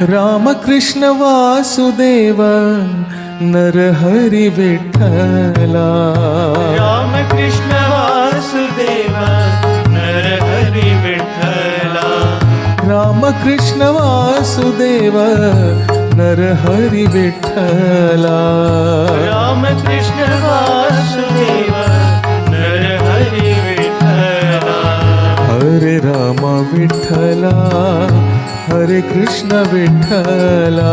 रामकृष्ण वासुदेव नरहरी विठ्ठला रामकृष्ण वासुदेव नरहरी विठ्ठला रामकृष्ण वासुदेव नरहरी विठ्ठला रामकृष्ण वासुदेव नरहरी विठ्ठला हरे राम विठ्ठला हरे कृष्ण विठ्ठला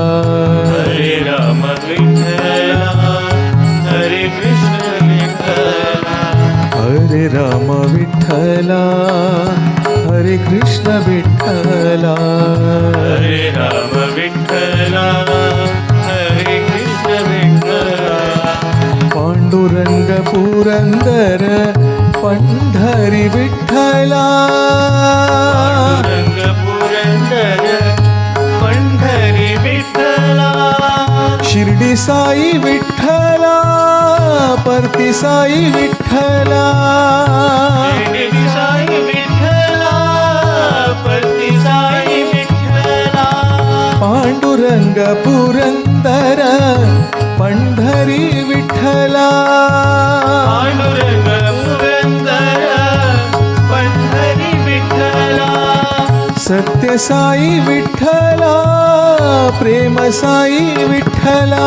हरे राम विठ्ठला हरे कृष्ण विठ्ठला हरे राम विठ्ठला हरे कृष्ण विठ्ठला हरे राम विठ्ठला हरे कृष्ण विठ्ठला पांडुरंग पुरंदर पंढरी विठ्ठला रंग पुरंदर पंढरी विठ्ठला शिर्डी साई विठ्ठला परती साई विठ्ठला शिर्डी साई विठ्ठला परती साई विठ्ठला पांडुरंग पुरंदर पंढरी विठ्ठला पांडुरंग पुरंदर पंढरी विठ्ठला सत्य साई विठ्ठला प्रेम साई विठ्ठला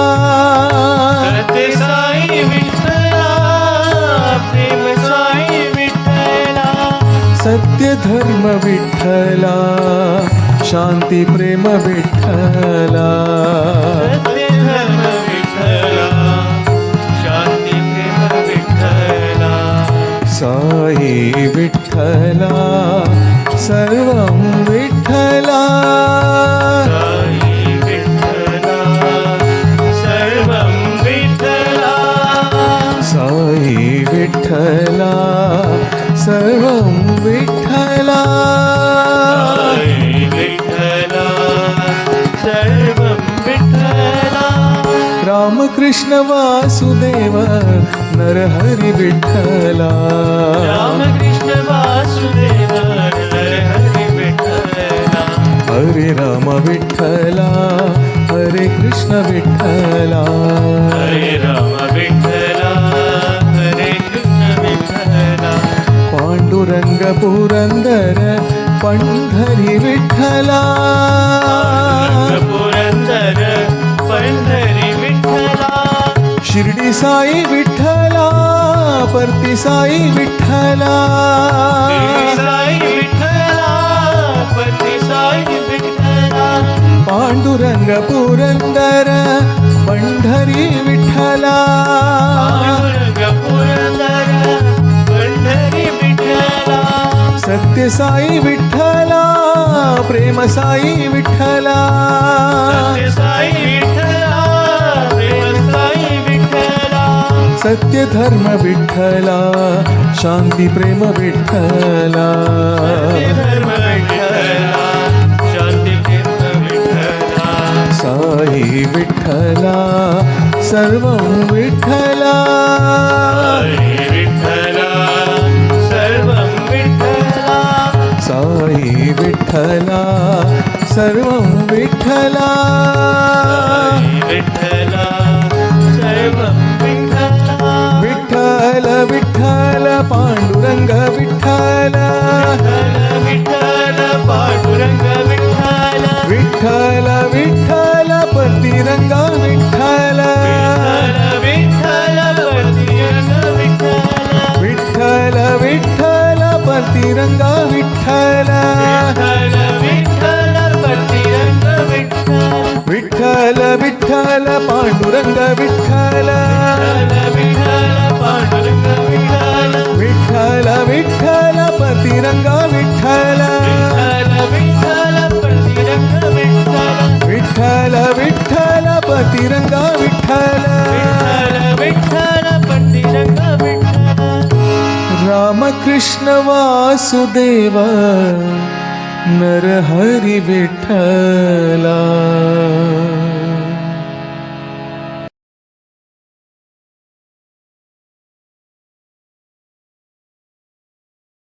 सत्य साई विठ्ठला प्रेम साई विठ्ठला सत्य धर्म विठ्ठला शांती प्रेम विठ्ठला सत्य धर्म विठ्ठला शांती प्रेम विठ्ठला साई विठ्ठला सर्वं विठ्ठला साई विठ्ठला सर्वं विठ्ठला साई विठ्ठला सर्वं विठ्ठला साई विठ्ठला सर्वं विठ्ठला रामकृष्ण वासुदेव नरहरी विठ्ठला रामकृष्ण वासुदेव नरहरी विठ्ठला हरे राम विठ्ठला हरे कृष्ण विठ्ठला हरे राम विठ्ठला हरे कृष्ण विठ्ठला पांडुरंग पुरंदर पंढरी विठ्ठला पुरंदर पंढरी विठ्ठला शिर्डी साई विठ्ठला परती साई विठ्ठला शिर्डी साई विठ्ठला परती साई विठ्ठला पांडुरंग पुरंदर पंढरी विठ्ठला पांडुरंग पुरंदर पंढरी विठ्ठला सत्य साई विठ्ठला प्रेम साई विठ्ठला सत्य साई विठ्ठला प्रेम साई विठ्ठला सत्य धर्म विठ्ठला शांती प्रेम विठ्ठला सत्य धर्म विठ्ठला शांती प्रेम विठ्ठला साई विठ्ठला सर्वं विठ्ठला साई विठ्ठला सर्वं विठ्ठला साई विठ्ठला सर्वं विठ्ठला साई विठ्ठला सर्वं विठ्ठला विठ्ठल विठ्ठल पांडुरंग विठ्ठल विठ्ठल पांडुरंग विठ्ठल विठ्ठल विठ्ठल पतिरंगा विठ्ठल विठ्ठल विठ्ठल विठ्ठल विठ्ठल पतिरंगा विठ्ठल विठ्ठल पतिरंग विठ्ठल विठ्ठल विठ्ठल पांडुरंग विठ्ठल विठ्ठल पांडुरंग विठ्ठल विठ्ठल विठ्ठल पतिरंगा विठ्ठल विठ्ठल पतिरंग विठ्ठल विठ्ठल विठ्ठल पतिरंगा विठ्ठल विठ्ठल पतिरंग विठ्ठल रामकृष्ण वासुदेव नरहरी विठ्ठला